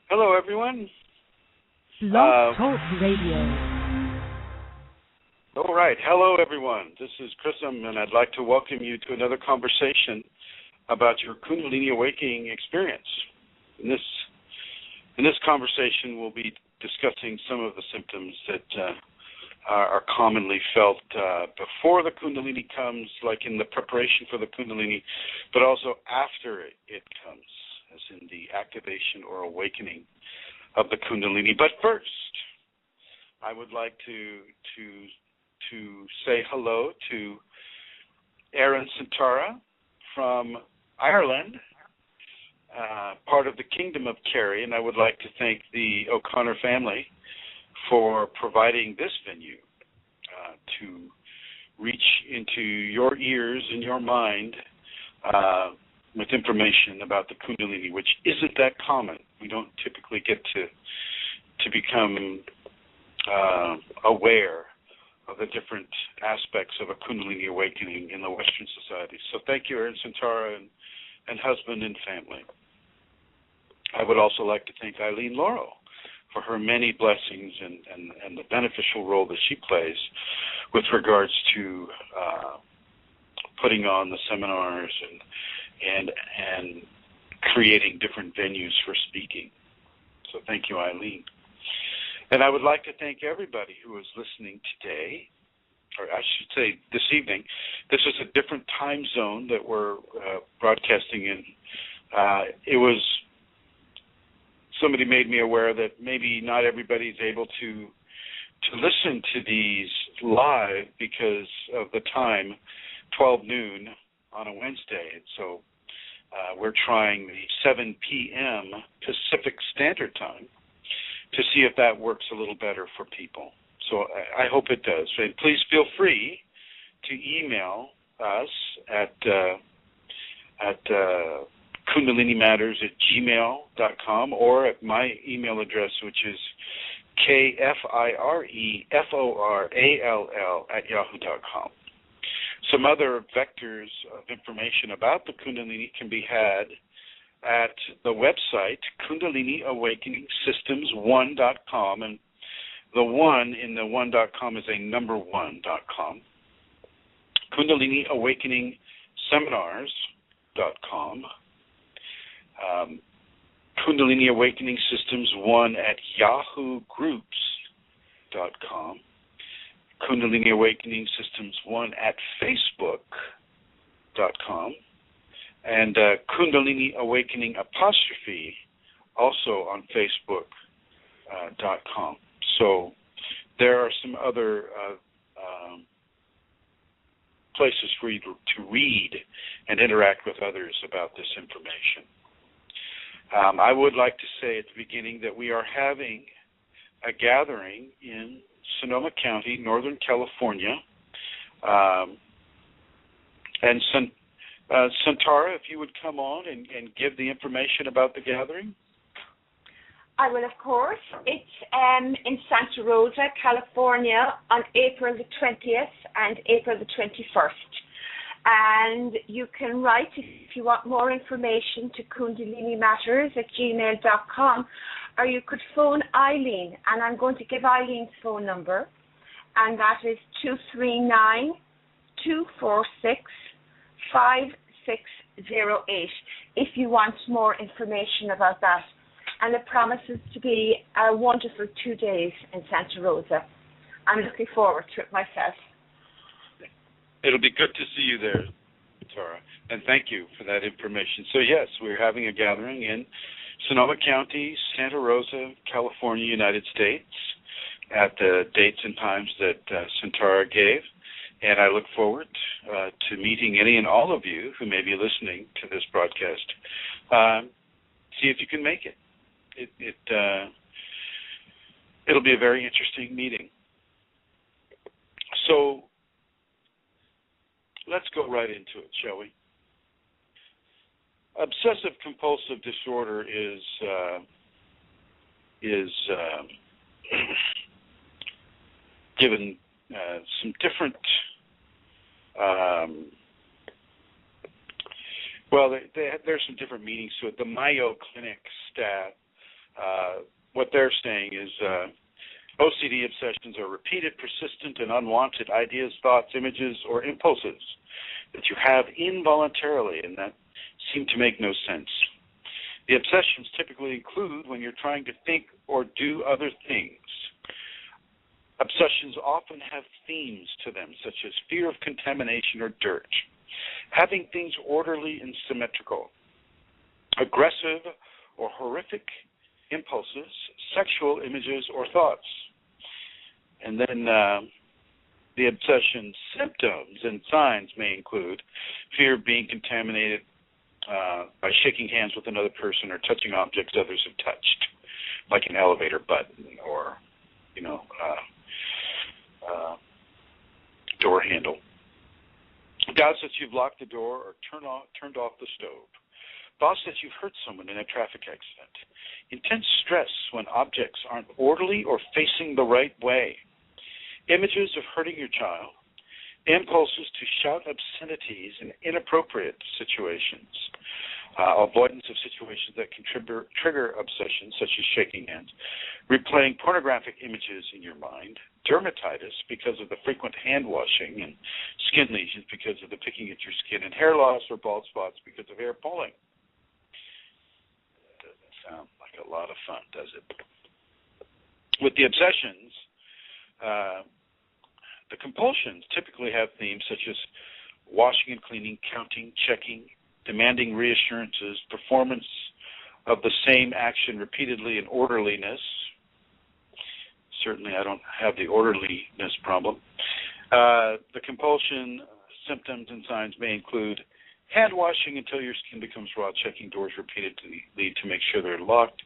Hello, everyone. BlogTalk Radio. All right. Hello, everyone. This is Chrism, and I'd like to welcome you to another conversation about your Kundalini awakening experience. In this conversation, we'll be discussing some of the symptoms that are commonly felt before the Kundalini comes, like in the preparation for the Kundalini, but also after it comes, as in the activation or awakening of the Kundalini. But first, I would like to say hello to Aaron Santara from Ireland, part of the Kingdom of Kerry, and I would like to thank the O'Connor family for providing this venue to reach into your ears and your mind with information about the Kundalini, which isn't that common. We don't typically get to become aware of the different aspects of a Kundalini awakening in the Western society. So thank you, Aaron Santara and husband and family. I would also like to thank Eileen Laurel for her many blessings and the beneficial role that she plays with regards to putting on the seminars and creating different venues for speaking. So thank you, Eileen. And I would like to thank everybody who is listening today, or I should say this evening. This is a different time zone that we're broadcasting in. Somebody made me aware that maybe not everybody's able to listen to these live because of the time, 12 noon on a Wednesday. And so we're trying the 7 p.m. Pacific Standard Time to see if that works a little better for people. So I hope it does. And please feel free to email us at kundalinimatters@gmail.com or at my email address, which is kfireforall@yahoo.com. Some other vectors of information about the Kundalini can be had at the website kundaliniawakeningsystems1.com, and the 1 in the 1.com is a number 1.com. kundaliniawakeningseminars.com. Kundalini Awakening Systems 1 at yahoogroups.com. Kundalini Awakening Systems 1 at facebook.com. And Kundalini Awakening apostrophe also on facebook.com. So there are some other places for you to read and interact with others about this information. I would like to say at the beginning that we are having a gathering in Sonoma County, Northern California. And Santara, if you would come on and give the information about the gathering. I will, of course. It's in Santa Rosa, California, on April the 20th and April the 21st. And you can write, if you want more information, to kundalinimatters@gmail.com, or you could phone Eileen, and I'm going to give Eileen's phone number, and that is 239-246-5608, if you want more information about that. And it promises to be a wonderful 2 days in Santa Rosa. I'm looking forward to it myself. It'll be good to see you there, Tara, and thank you for that information. So, yes, we're having a gathering in Sonoma County, Santa Rosa, California, United States, at the dates and times that Santara gave, and I look forward to meeting any and all of you who may be listening to this broadcast. See if you can make it. It'll be a very interesting meeting. So, let's go right into it, shall we? Obsessive compulsive disorder is given some different, there's some different meanings to it. The Mayo Clinic stat what they're saying is OCD obsessions are repeated, persistent, and unwanted ideas, thoughts, images, or impulses that you have involuntarily and that seem to make no sense. The obsessions typically include when you're trying to think or do other things. Obsessions often have themes to them, such as fear of contamination or dirt, having things orderly and symmetrical, aggressive or horrific impulses, sexual images or thoughts. And then the obsession symptoms and signs may include fear of being contaminated by shaking hands with another person or touching objects others have touched, like an elevator button or, door handle. Doubts that you've locked the door or turned off the stove. Thoughts that you've hurt someone in a traffic accident. Intense stress when objects aren't orderly or facing the right way. Images of hurting your child. Impulses to shout obscenities in inappropriate situations. Avoidance of situations that can trigger obsessions, such as shaking hands. Replaying pornographic images in your mind. Dermatitis because of the frequent hand washing, and skin lesions because of the picking at your skin, and hair loss or bald spots because of hair pulling. That doesn't sound like a lot of fun, does it? With the obsessions, the compulsions typically have themes such as washing and cleaning, counting, checking, demanding reassurances, performance of the same action repeatedly, and orderliness. Certainly I don't have the orderliness problem. The compulsion symptoms and signs may include hand washing until your skin becomes raw, checking doors repeatedly to make sure they're locked,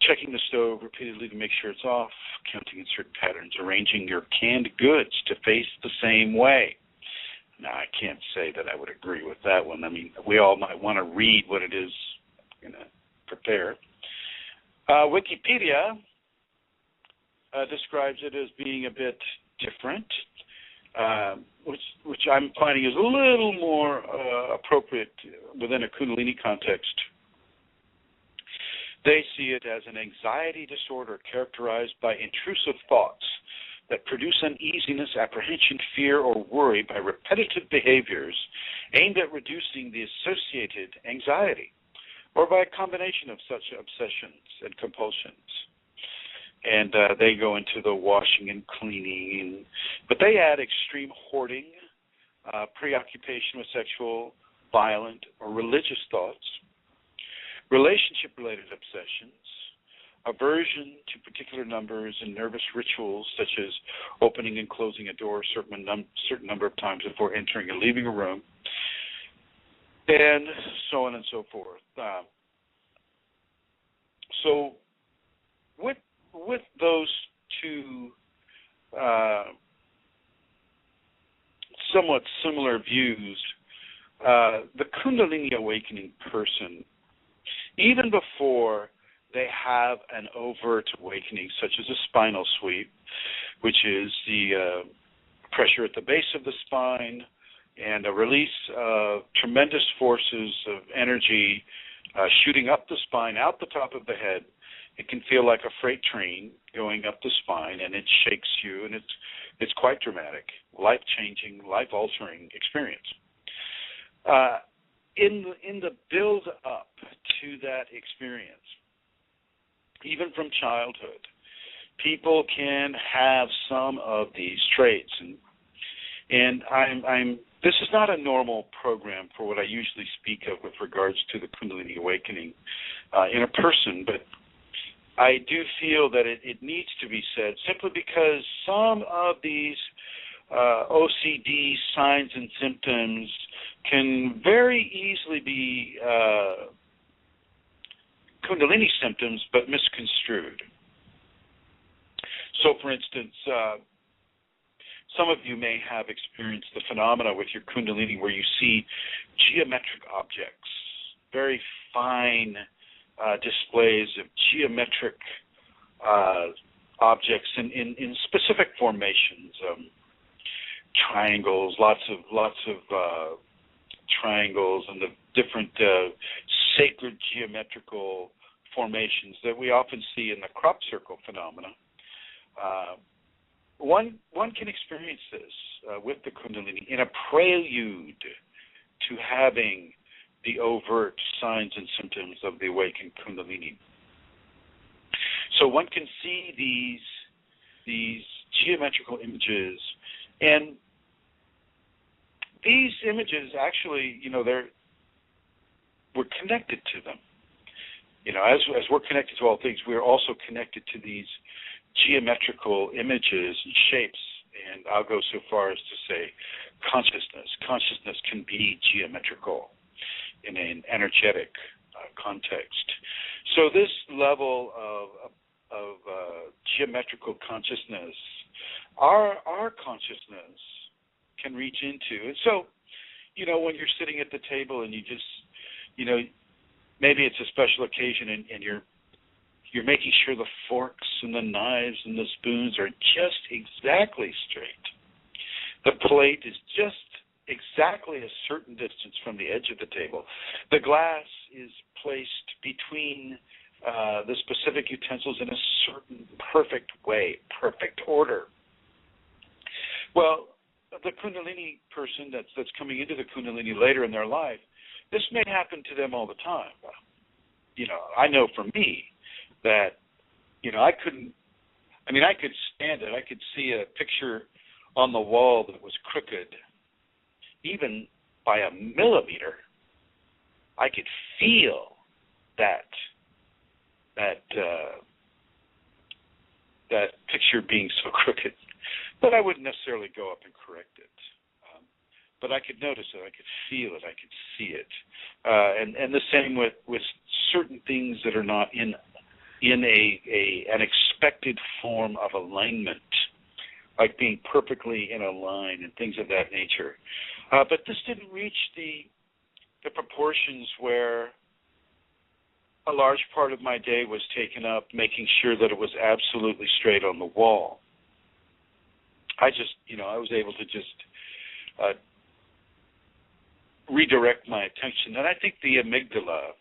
checking the stove repeatedly to make sure it's off, counting in certain patterns, arranging your canned goods to face the same way. Now, I can't say that I would agree with that one. I mean, we all might want to read what it is going to prepare. Wikipedia describes it as being a bit different, which I'm finding is a little more appropriate within a Kundalini context. They see it as an anxiety disorder characterized by intrusive thoughts that produce uneasiness, apprehension, fear, or worry by repetitive behaviors aimed at reducing the associated anxiety, or by a combination of such obsessions and compulsions. And they go into the washing and cleaning, but they add extreme hoarding, preoccupation with sexual, violent, or religious thoughts, relationship-related obsessions, aversion to particular numbers and nervous rituals such as opening and closing a door a certain number of times before entering and leaving a room, and so on and so forth. So with those two somewhat similar views, the Kundalini awakening person, even before they have an overt awakening, such as a spinal sweep, which is the pressure at the base of the spine and a release of tremendous forces of energy shooting up the spine, out the top of the head. It can feel like a freight train going up the spine, and it shakes you, and it's quite dramatic, life-changing, life-altering experience. In the build-up to that experience, even from childhood, people can have some of these traits, and this is not a normal program for what I usually speak of with regards to the Kundalini awakening in a person, but I do feel that it needs to be said simply because some of these OCD signs and symptoms can very easily be Kundalini symptoms, but misconstrued. So, for instance, some of you may have experienced the phenomena with your Kundalini where you see geometric objects, very fine displays of geometric objects in specific formations, triangles, lots of triangles, and the different sacred geometrical formations that we often see in the crop circle phenomena. One can experience this with the Kundalini in a prelude to having the overt signs and symptoms of the awakened Kundalini. So one can see these geometrical images, and these images actually, we're connected to them. As we're connected to all things, we're also connected to these geometrical images and shapes. And I'll go so far as to say consciousness. Consciousness can be geometrical in an energetic context. So this level of geometrical consciousness, our consciousness can reach into. And so, when you're sitting at the table and you just, maybe it's a special occasion and you're making sure the forks and the knives and the spoons are just exactly straight. The plate is just exactly a certain distance from the edge of the table. The glass is placed between the specific utensils in a certain perfect way, perfect order. Well, the Kundalini person that's coming into the Kundalini later in their life, this may happen to them all the time. I know for me that, I could stand it. I could see a picture on the wall that was crooked, even by a millimeter. I could feel that picture being so crooked, but I wouldn't necessarily go up and correct it. But I could notice it, I could feel it, I could see it, and the same with certain things that are not in an expected form of alignment, like being perfectly in a line and things of that nature. But this didn't reach the proportions where a large part of my day was taken up making sure that it was absolutely straight on the wall. I was able to just redirect my attention. And I think the amygdala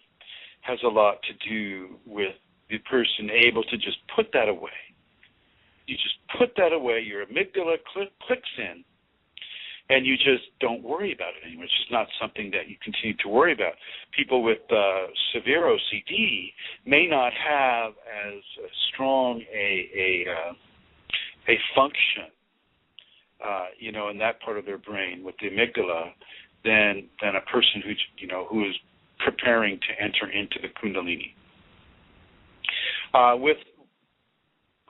has a lot to do with the person able to just put that away. You just put that away, your amygdala clicks in, and you just don't worry about it anymore. It's just not something that you continue to worry about. People with severe OCD may not have as strong a function, in that part of their brain with the amygdala than a person who is preparing to enter into the Kundalini.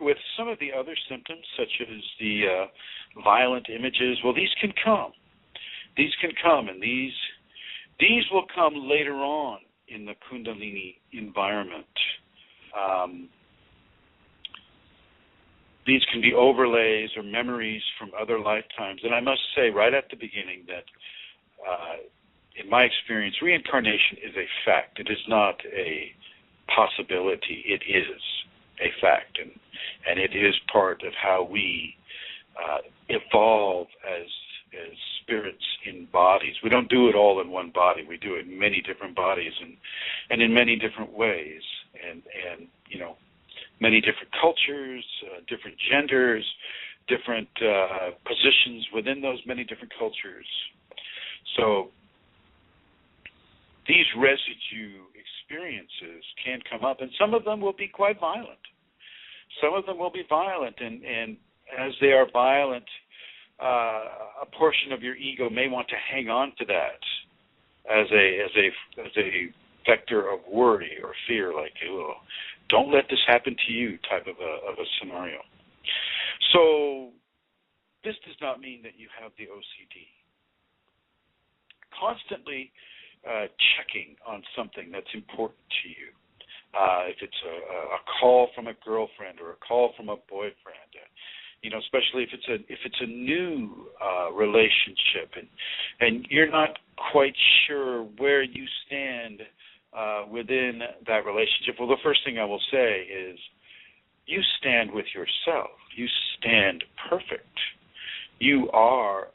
With some of the other symptoms, such as the violent images, well, these can come. These can come, and these will come later on in the Kundalini environment. These can be overlays or memories from other lifetimes. And I must say right at the beginning that in my experience, reincarnation is a fact. It is not a possibility. It is a fact, and it is part of how we evolve as spirits in bodies. We don't do it all in one body. We do it in many different bodies and in many different ways, and many different cultures, different genders, different positions within those many different cultures. So these residue experiences can come up, and some of them will be quite violent. Some of them will be violent, and as they are violent, a portion of your ego may want to hang on to that as a vector of worry or fear, like, oh, don't let this happen to you type of a scenario. So this does not mean that you have the OCD. Constantly checking on something that's important to you. If it's a call from a girlfriend or a call from a boyfriend, especially if it's a new relationship and you're not quite sure where you stand within that relationship. Well, the first thing I will say is you stand with yourself. You stand perfect. You are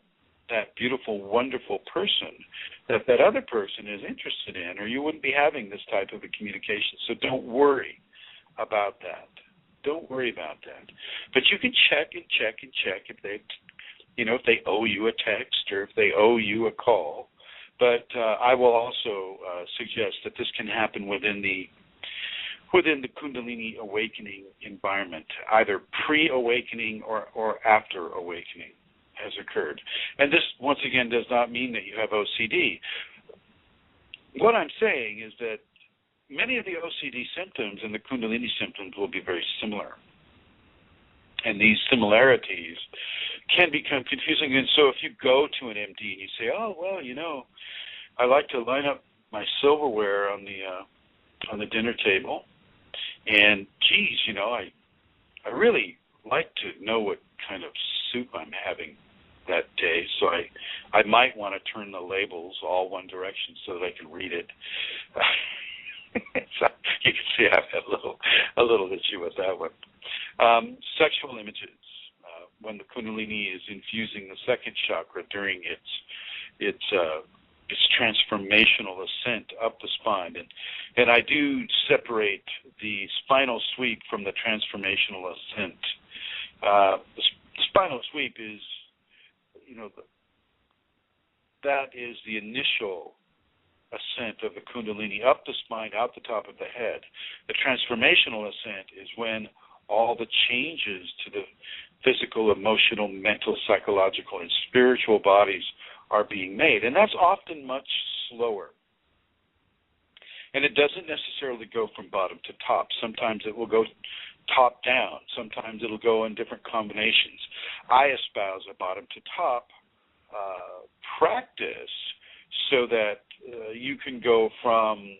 that beautiful, wonderful person that that other person is interested in, or you wouldn't be having this type of a communication. So don't worry about that. Don't worry about that. But you can check and check and check if they, if they owe you a text or if they owe you a call. But I will also suggest that this can happen within the Kundalini awakening environment, either pre-awakening or after awakening has occurred. And this, once again, does not mean that you have OCD. What I'm saying is that many of the OCD symptoms and the Kundalini symptoms will be very similar. And these similarities can become confusing. And so if you go to an MD and you say, oh, well, I like to line up my silverware on the dinner table, and geez, I really like to know what kind of soup I'm having that day, so I might want to turn the labels all one direction so that I can read it. So you can see I've had a little issue with that one. Sexual images. When the Kundalini is infusing the second chakra during its transformational ascent up the spine, and I do separate the spinal sweep from the transformational ascent. The spinal sweep is, that is the initial ascent of the Kundalini up the spine, out the top of the head. The transformational ascent is when all the changes to the physical, emotional, mental, psychological, and spiritual bodies are being made. And that's often much slower. And it doesn't necessarily go from bottom to top. Sometimes it will go top down. Sometimes it'll go in different combinations. I espouse a bottom to top practice so that you can go from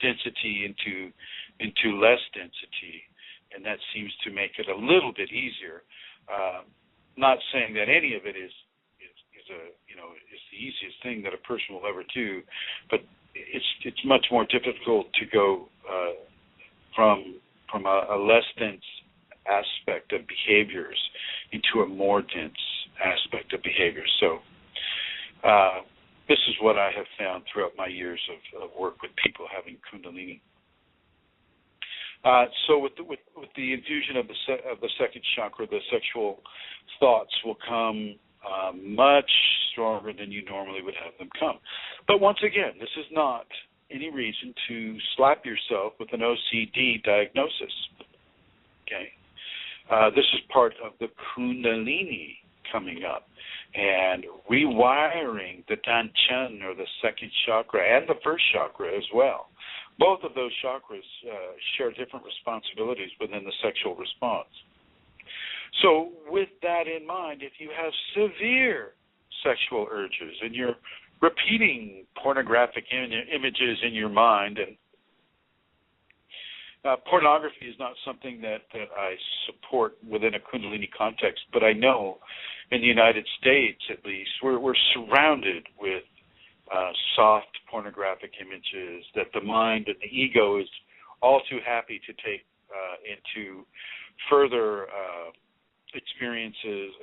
density into less density, and that seems to make it a little bit easier. Not saying that any of it is the easiest thing that a person will ever do, but it's much more difficult to go from a less dense aspect of behaviors into a more dense aspect of behaviors. So this is what I have found throughout my years of work with people having Kundalini. So with the infusion of the second chakra, the sexual thoughts will come much stronger than you normally would have them come. But once again, this is not any reason to slap yourself with an OCD diagnosis. Okay, this is part of the Kundalini coming up and rewiring the Danchan, or the second chakra, and the first chakra as well. Both of those chakras share different responsibilities within the sexual response. So with that in mind, if you have severe sexual urges and you're repeating pornographic images in your mind, and pornography is not something that I support within a Kundalini context, but I know in the United States, at least, we're surrounded with soft pornographic images that the mind and the ego is all too happy to take into further experiences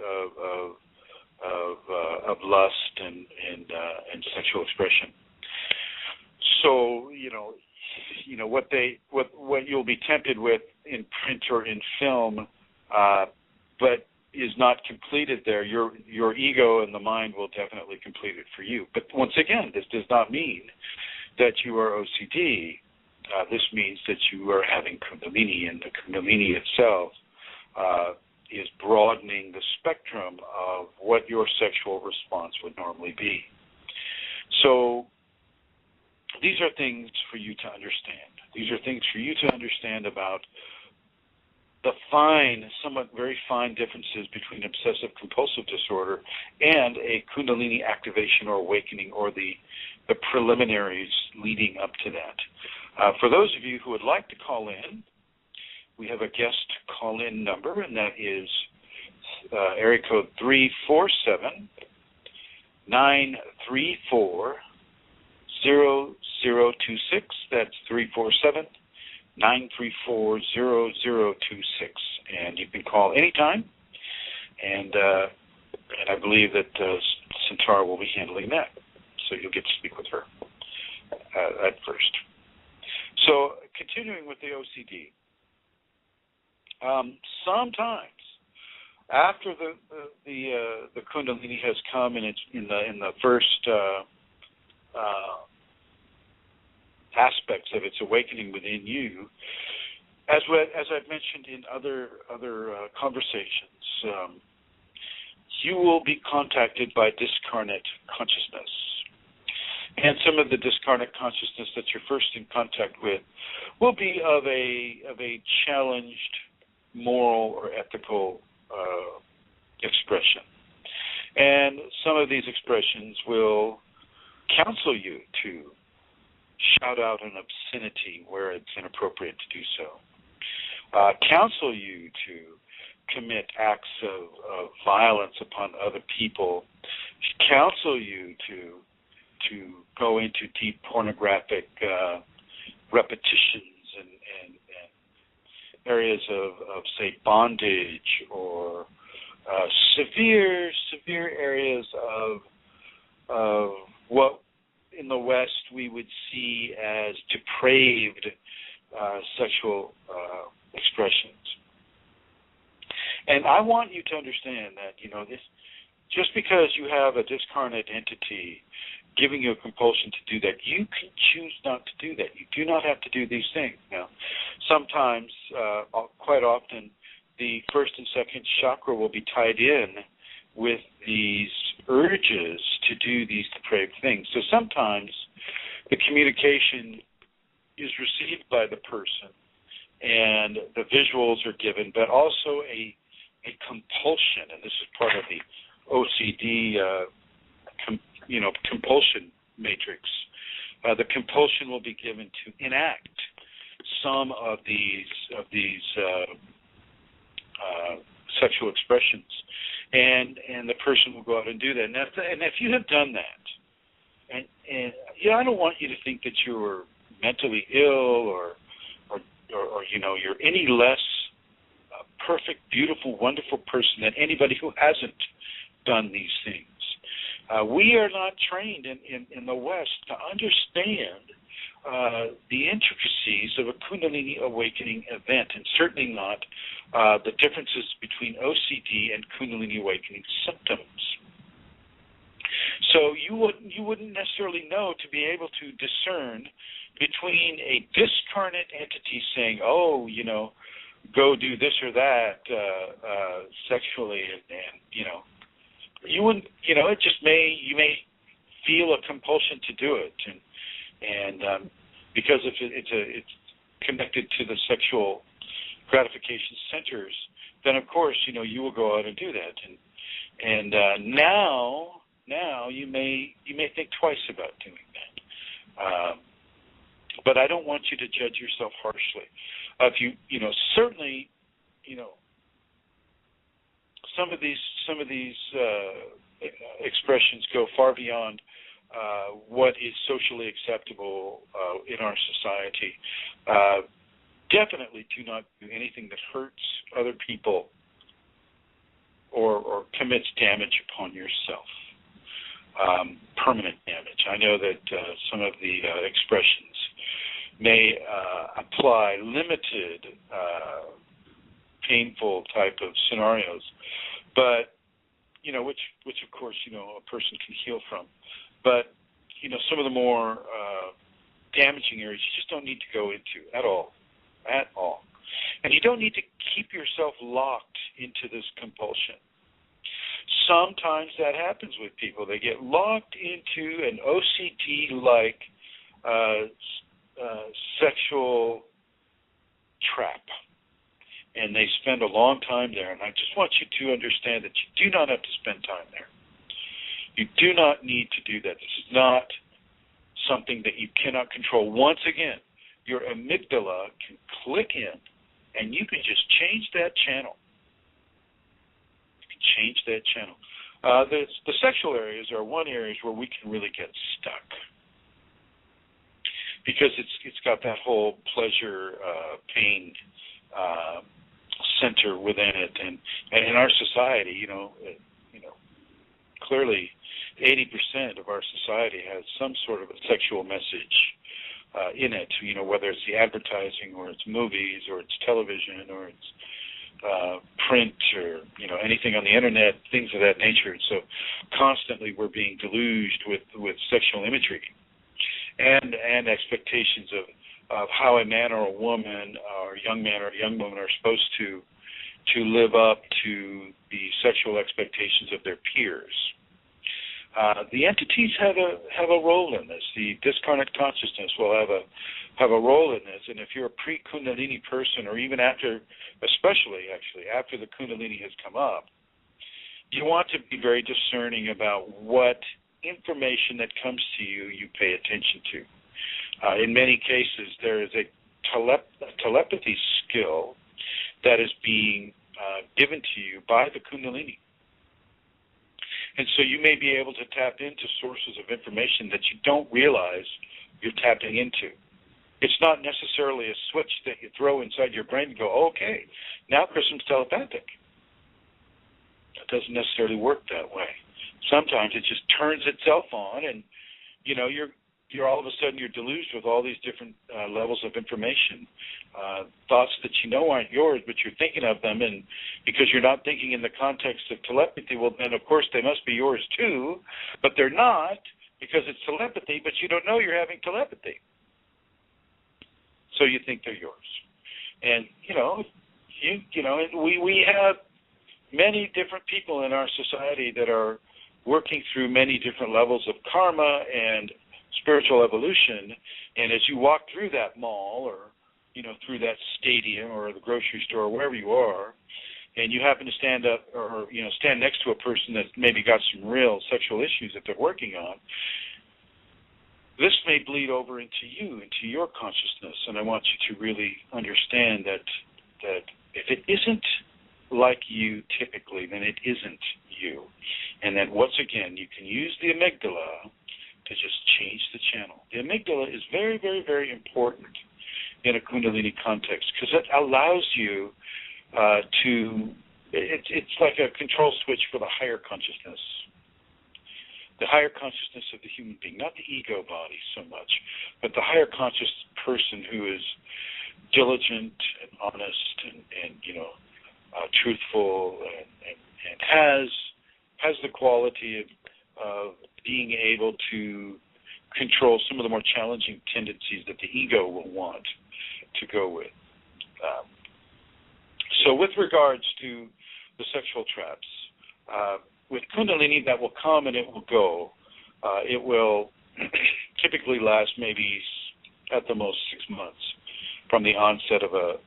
of lust and sexual expression. So what you'll be tempted with in print or in film, but is not completed there, your ego and the mind will definitely complete it for you. But once again, this does not mean that you are OCD. This means that you are having Kundalini, and the Kundalini itself is broadening the spectrum of what your sexual response would normally be. So these are things for you to understand. These are things for you to understand about the somewhat very fine differences between obsessive compulsive disorder and a Kundalini activation or awakening, or the preliminaries leading up to that. For those of you who would like to call in, we have a guest call-in number, and that is area code 347-934-0026. That's 347-934-0026. And you can call anytime. And I believe that Centaur will be handling that. So you'll get to speak with her at first. So continuing with the OCD, sometimes after the Kundalini has come and it's in the first aspects of its awakening within you, as I've mentioned in other conversations, you will be contacted by discarnate consciousness. And some of the discarnate consciousness that you're first in contact with will be of a challenged moral or ethical expression. And some of these expressions will counsel you to shout out an obscenity where it's inappropriate to do so. Counsel you to commit acts of violence upon other people. Counsel you to go into deep pornographic repetitions and areas of say bondage or severe areas of what in the West we would see as depraved sexual expressions. And I want you to understand that, this, just because you have a discarnate entity giving you a compulsion to do that, you can choose not to do that. You do not have to do these things. Now, sometimes, quite often, the first and second chakra will be tied in with these urges to do these depraved things. So sometimes the communication is received by the person and the visuals are given, but also a compulsion, and this is part of the OCD compulsion matrix. The compulsion will be given to enact some of these sexual expressions, and the person will go out and do that. And if you have done that, and I don't want you to think that you're mentally ill or you're any less perfect, beautiful, wonderful person than anybody who hasn't done these things. We are not trained in the West to understand the intricacies of a Kundalini awakening event, and certainly not the differences between OCD and Kundalini awakening symptoms. So you wouldn't necessarily know to be able to discern between a discarnate entity saying, go do this or that sexually, and you wouldn't, it just you may feel a compulsion to do it, and because if it's connected to the sexual gratification centers, then of course you will go out and do that, and now you may think twice about doing that. But I don't want you to judge yourself harshly. If certainly, some of these expressions go far beyond what is socially acceptable in our society. Definitely do not do anything that hurts other people or commits damage upon yourself, permanent damage. I know that some of the expressions may apply limited, painful type of scenarios, but which of course a person can heal from. But some of the more damaging areas you just don't need to go into at all, and you don't need to keep yourself locked into this compulsion. Sometimes that happens with people. They get locked into an OCD-like sexual trap, and they spend a long time there. And I just want you to understand that you do not have to spend time there. You do not need to do that. This is not something that you cannot control. Once again, your amygdala can click in, and you can just change that channel. You can change that channel. The sexual areas are one areas where we can really get stuck, because it's got that whole pleasure, pain center within it, and in our society, clearly 80% of our society has some sort of a sexual message in it, whether it's the advertising or it's movies or it's television or it's print or, anything on the internet, things of that nature. So constantly we're being deluged with sexual imagery and expectations of how a man or a woman or a young man or a young woman are supposed to live up to the sexual expectations of their peers. The entities have a role in this. The discarnate consciousness will have a role in this. And if you're a pre-Kundalini person, or even especially after the Kundalini has come up, you want to be very discerning about what information that comes to you pay attention to. In many cases, there is a telepathy skill that is being given to you by the Kundalini. And so you may be able to tap into sources of information that you don't realize you're tapping into. It's not necessarily a switch that you throw inside your brain and go, okay, now Chrism's telepathic. It doesn't necessarily work that way. Sometimes it just turns itself on, and you're all of a sudden you're deluged with all these different levels of information, thoughts that aren't yours, but you're thinking of them, and because you're not thinking in the context of telepathy, well, then of course they must be yours too, but they're not because it's telepathy, but you don't know you're having telepathy. So you think they're yours. And, we have many different people in our society that are working through many different levels of karma and spiritual evolution, and as you walk through that mall or, through that stadium or the grocery store or wherever you are, and you happen to stand up or, stand next to a person that maybe got some real sexual issues that they're working on, this may bleed over into you, into your consciousness, and I want you to really understand that if it isn't like you typically, then it isn't you, and that once again you can use the amygdala to just change the channel. The amygdala is very, very, very important in a Kundalini context because it allows you it's like a control switch for the higher consciousness. The higher consciousness of the human being, not the ego body so much, but the higher conscious person who is diligent and honest and truthful and has the quality of being able to control some of the more challenging tendencies that the ego will want to go with. So with regards to the sexual traps, with Kundalini, that will come and it will go. It will typically last maybe at the most 6 months from the onset of a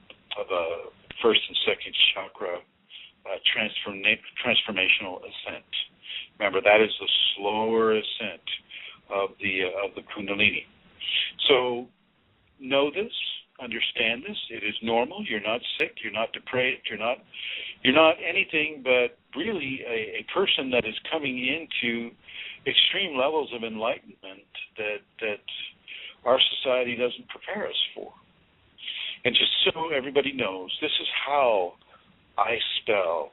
first and second chakra transformational ascent. Remember, that is the slower ascent of the Kundalini. So know this, understand this. It is normal. You're not sick. You're not depraved. You're not anything but really a person that is coming into extreme levels of enlightenment that our society doesn't prepare us for. And just so everybody knows, this is how I spell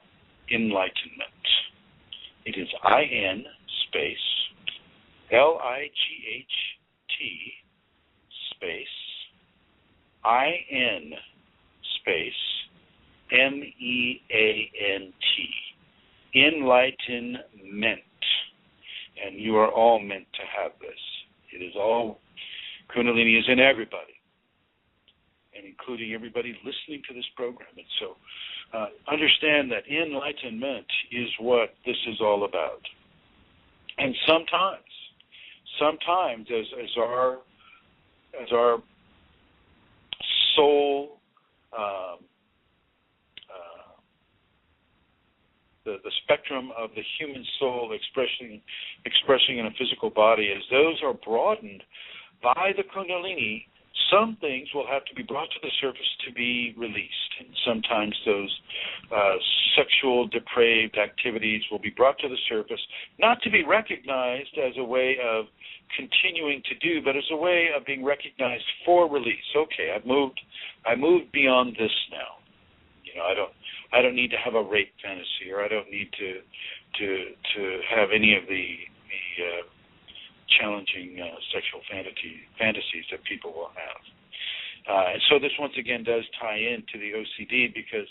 enlightenment. It is I-N space L-I-G-H-T space I-N space M-E-A-N-T. Enlightenment. And you are all meant to have this. It is all, Kundalini is in everybody, and including everybody listening to this program. And so understand that enlightenment is what this is all about. And sometimes as our soul, the spectrum of the human soul expressing in a physical body, as those are broadened by the Kundalini, some things will have to be brought to the surface to be released. And sometimes those sexual depraved activities will be brought to the surface, not to be recognized as a way of continuing to do, but as a way of being recognized for release. Okay, I moved beyond this now. I don't need to have a rape fantasy, or I don't need to have any of the challenging sexual fantasies that people will have. And so this once again does tie into the OCD, because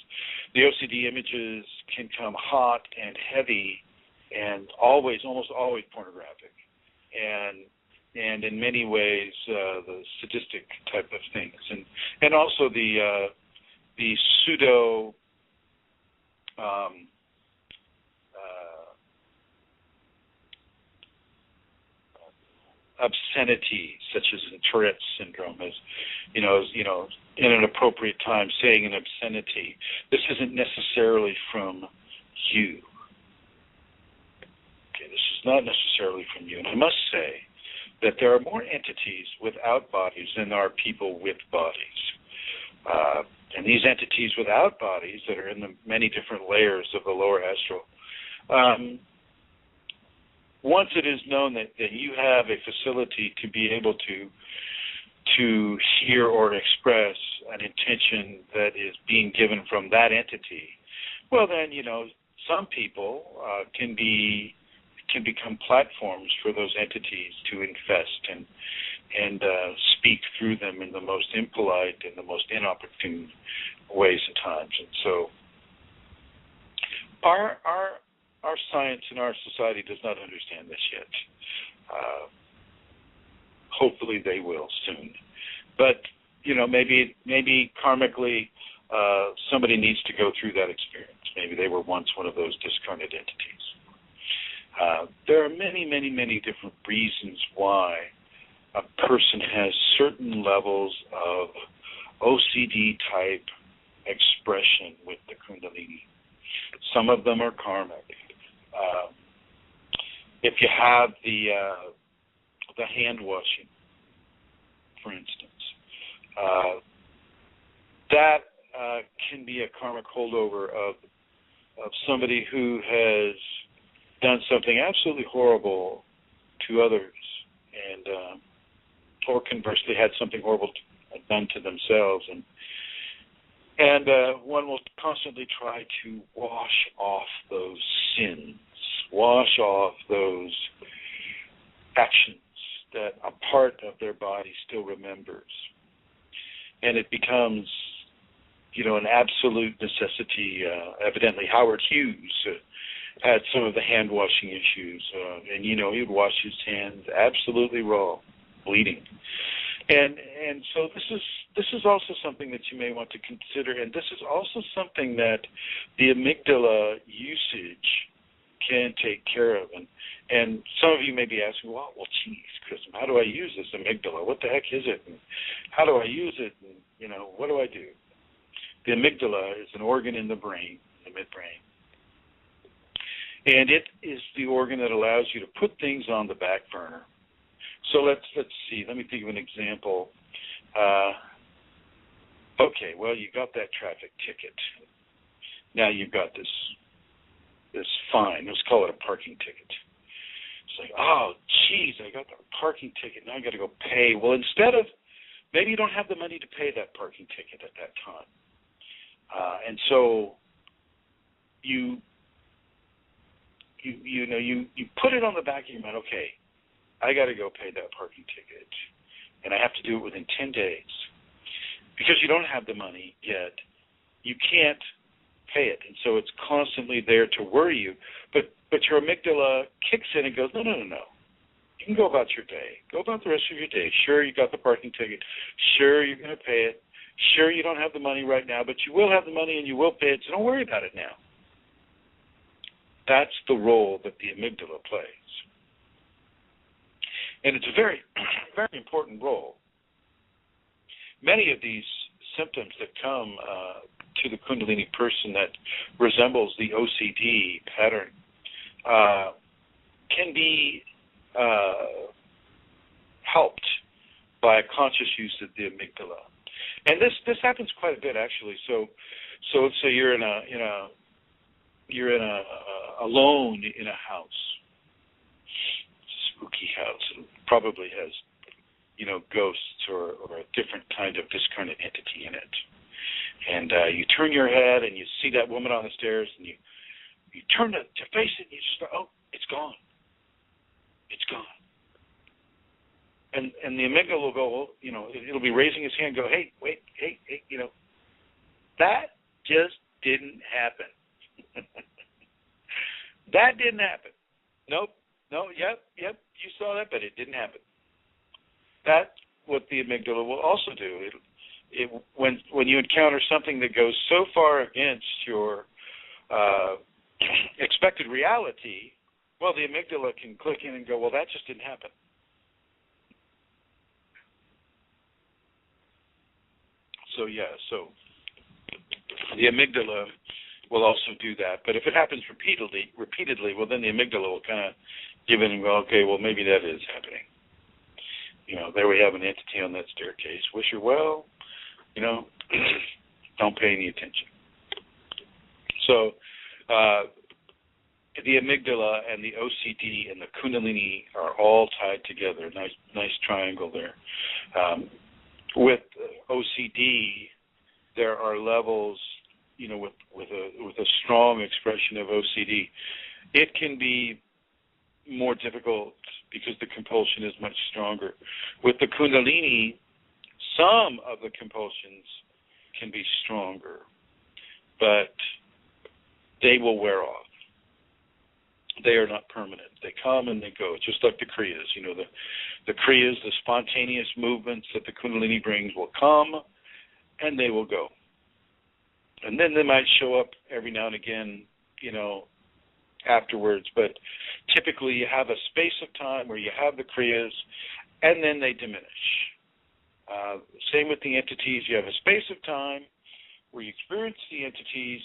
the OCD images can come hot and heavy and almost always pornographic, and in many ways the sadistic type of things, and also the pseudo obscenity, such as in Tourette's syndrome, as in an appropriate time saying an obscenity. This isn't necessarily from you. Okay, this is not necessarily from you. And I must say that there are more entities without bodies than there are people with bodies. And these entities without bodies that are in the many different layers of the lower astral, once it is known that you have a facility to be able to hear or express an intention that is being given from that entity, well then, some people can become platforms for those entities to infest and speak through them in the most impolite and the most inopportune ways and times. And so our science and our society does not understand this yet. Hopefully they will soon. But, maybe karmically somebody needs to go through that experience. Maybe they were once one of those discarnate entities. There are many, many, many different reasons why a person has certain levels of OCD-type expression with the Kundalini. Some of them are karmic. If you have the hand washing, for instance, that can be a karmic holdover of somebody who has done something absolutely horrible to others, and or conversely had something horrible done to themselves, and one will constantly try to wash off those sins, wash off those actions that a part of their body still remembers. And it becomes, an absolute necessity. Evidently, Howard Hughes had some of the hand-washing issues, and, he would wash his hands absolutely raw, bleeding. And so this is also something that you may want to consider, and this is also something that the amygdala usage can take care of. And some of you may be asking, well, geez, Chrism, how do I use this amygdala? What the heck is it? And how do I use it? And, what do I do? The amygdala is an organ in the brain, the midbrain. And it is the organ that allows you to put things on the back burner. So let's see. Let me think of an example. Okay, well, you got that traffic ticket. Now you've got this fine. Let's call it a parking ticket. It's like, oh, geez, I got the parking ticket. Now I got to go pay. Well, instead of, maybe you don't have the money to pay that parking ticket at that time. And so you put it on the back of your mind, okay, I got to go pay that parking ticket, and I have to do it within 10 days. Because you don't have the money yet, you can't pay it, and so it's constantly there to worry you. But your amygdala kicks in and goes, no. You can go about your day. Go about the rest of your day. Sure, you got the parking ticket. Sure, you're going to pay it. Sure, you don't have the money right now, but you will have the money and you will pay it, so don't worry about it now. That's the role that the amygdala plays. And it's a very, very important role. Many of these symptoms that come to the Kundalini person that resembles the OCD pattern can be helped by a conscious use of the amygdala. And this happens quite a bit, actually. So let's say you're alone in a house, spooky house. It probably has, ghosts or a different kind of discarnate entity in it. And you turn your head and you see that woman on the stairs, and you turn to face it, and you just go, oh, it's gone. It's gone. And the amygdala will go, well, it'll be raising its hand and go, hey, wait, hey, that just didn't happen. That didn't happen. Nope, no, yep, you saw that, but it didn't happen. That's what the amygdala will also do. When you encounter something that goes so far against your expected reality, well, the amygdala can click in and go, well, that just didn't happen. So the amygdala will also do that. But if it happens repeatedly, well, then the amygdala will kind of give in and go, okay, well, maybe that is happening. There we have an entity on that staircase. Wish her well. Don't pay any attention. So the amygdala and the OCD and the Kundalini are all tied together. Nice triangle there. With OCD, there are levels. With a strong expression of OCD, it can be more difficult because the compulsion is much stronger. With the Kundalini, some of the compulsions can be stronger, but they will wear off. They are not permanent. They come and they go, just like the Kriyas. The Kriyas, the spontaneous movements that the Kundalini brings will come and they will go. And then they might show up every now and again, afterwards. But typically you have a space of time where you have the Kriyas and then they diminish. Same with the entities. You have a space of time where you experience the entities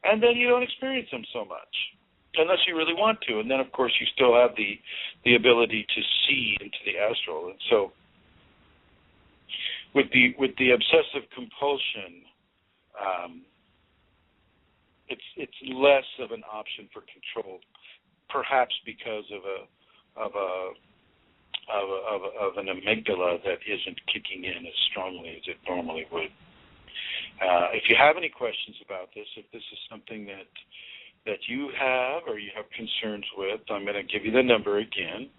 and then you don't experience them so much unless you really want to. And then, of course, you still have the ability to see into the astral. And so with the obsessive compulsion, it's less of an option for control, perhaps because of an amygdala that isn't kicking in as strongly as it normally would. If you have any questions about this, if this is something that you have or you have concerns with, I'm going to give you the number again.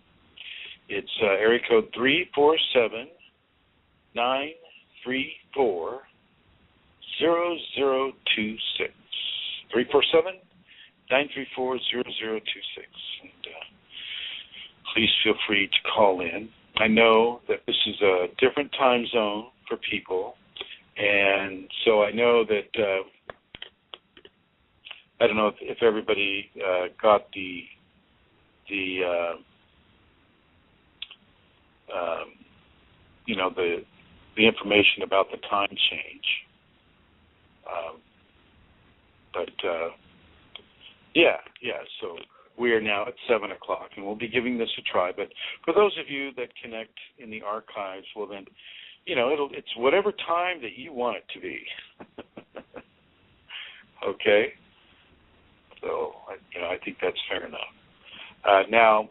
It's area code 347-934-0026. 347-934-0026. And please feel free to call in. I know that this is a different time zone for people, and so I know that I don't know if everybody got the information about the time change. But so we are now at 7 o'clock, and we'll be giving this a try. But for those of you that connect in the archives, well then, it's whatever time that you want it to be. Okay? So, I think that's fair enough. Now,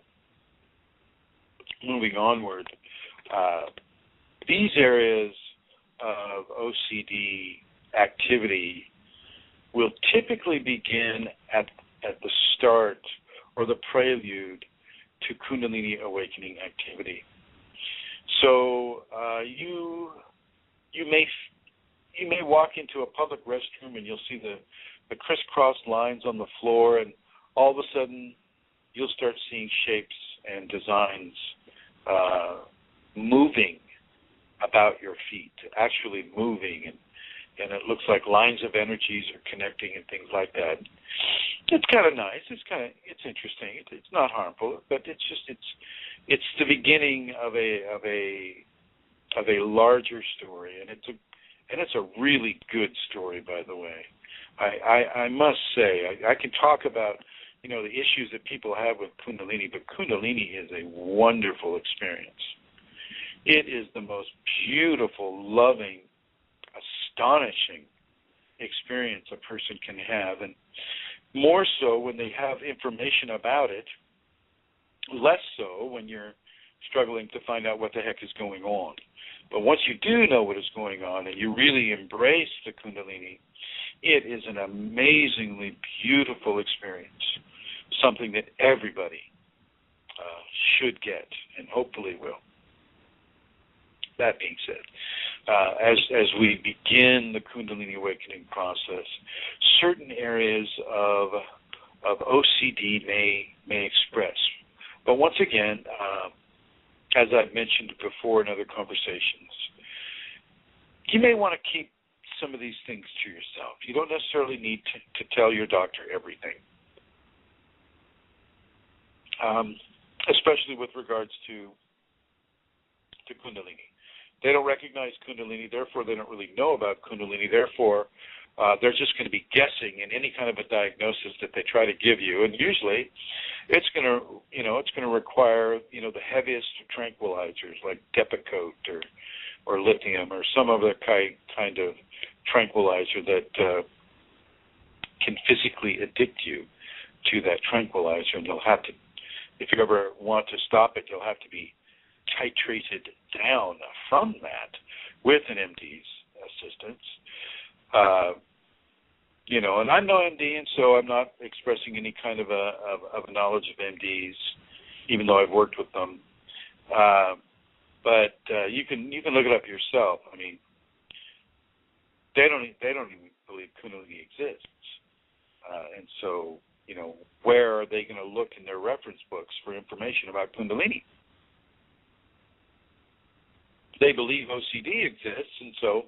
moving onward, these areas of OCD activity will typically begin at the start or the prelude to Kundalini awakening activity. So you may walk into a public restroom and you'll see the crisscross lines on the floor, and all of a sudden you'll start seeing shapes and designs moving about your feet, actually moving, and it looks like lines of energies are connecting and things like that. It's kind of nice. It's interesting. It's not harmful, but it's the beginning of a larger story, and it's a really good story, by the way. I must say, I can talk about the issues that people have with Kundalini, but Kundalini is a wonderful experience. It is the most beautiful, loving, astonishing experience a person can have, and more so when they have information about it, less so when you're struggling to find out what the heck is going on. But once you do know what is going on and you really embrace the Kundalini, it is an amazingly beautiful experience, something that everybody should get and hopefully will. That being said, as we begin the Kundalini awakening process, certain areas of OCD may express. But once again, as I've mentioned before in other conversations, you may want to keep some of these things to yourself. You don't necessarily need to tell your doctor everything, especially with regards to Kundalini. They don't recognize Kundalini, therefore they don't really know about Kundalini, therefore they're just going to be guessing in any kind of a diagnosis that they try to give you, and usually it's going to require the heaviest tranquilizers like Depakote or lithium or some other kind of tranquilizer that can physically addict you to that tranquilizer, and you'll have to, if you ever want to stop it, you'll have to be titrated down from that with an MD's assistance. And I'm no MD, and so I'm not expressing any kind of a knowledge of MDs, even though I've worked with them. But you can look it up yourself. I mean, they don't even believe Kundalini exists, and so where are they going to look in their reference books for information about Kundalini? They believe OCD exists, and so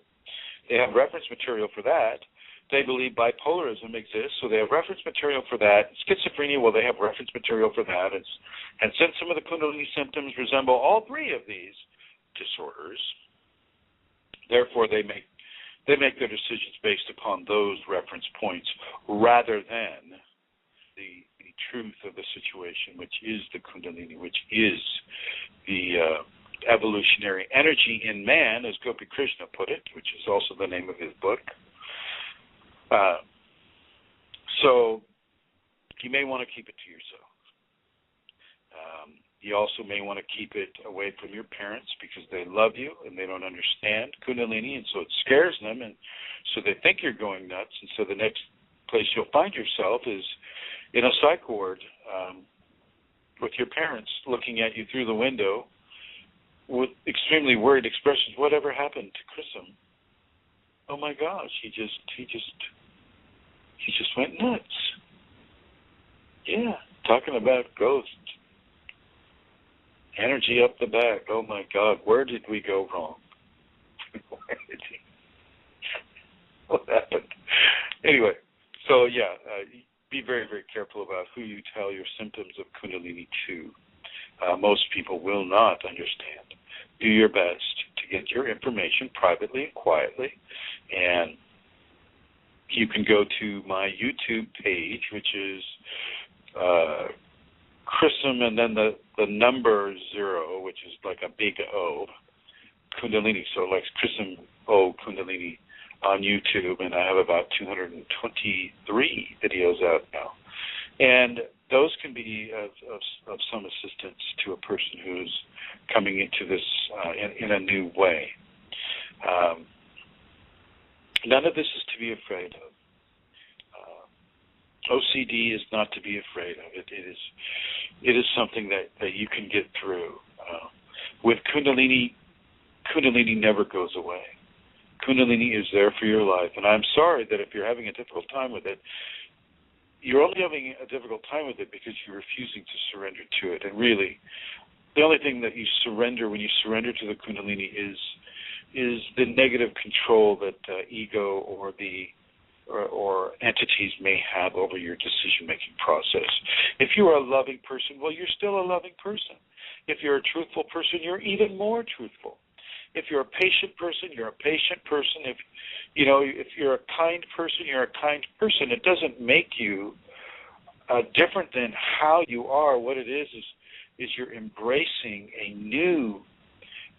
they have reference material for that. They believe bipolarism exists, so they have reference material for that. Schizophrenia, well, they have reference material for that. And since some of the Kundalini symptoms resemble all three of these disorders, therefore they make their decisions based upon those reference points rather than the truth of the situation, which is the Kundalini, which is the evolutionary energy in man, as Gopi Krishna put it, which is also the name of his book. So you may want to keep it to yourself. You also may want to keep it away from your parents because they love you and they don't understand Kundalini, and so it scares them, and so they think you're going nuts, and so the next place you'll find yourself is in a psych ward with your parents looking at you through the window with extremely worried expressions. Whatever happened to Chrism? Oh my gosh, he just went nuts. Yeah, talking about ghosts. Energy up the back. Oh my God, where did we go wrong? What happened? Anyway, so yeah, be very, very careful about who you tell your symptoms of Kundalini to. Most people will not understand. Do your best to get your information privately and quietly, and you can go to my YouTube page, which is Chrism and then the number 0, which is like a big O, Kundalini. So like Chrism O Kundalini on YouTube, and I have about 223 videos out now. And those can be of some assistance to a person who's coming into this in a new way. None of this is to be afraid of. OCD is not to be afraid of. It is something that you can get through. With Kundalini, Kundalini never goes away. Kundalini is there for your life. And I'm sorry that if you're having a difficult time with it, you're only having a difficult time with it because you're refusing to surrender to it. And really, the only thing that you surrender when you surrender to the Kundalini is the negative control that ego or entities may have over your decision-making process. If you're a loving person, well, you're still a loving person. If you're a truthful person, you're even more truthful. If you're a patient person, you're a patient person. If you're a kind person, you're a kind person. It doesn't make you different than how you are. What it is you're embracing a new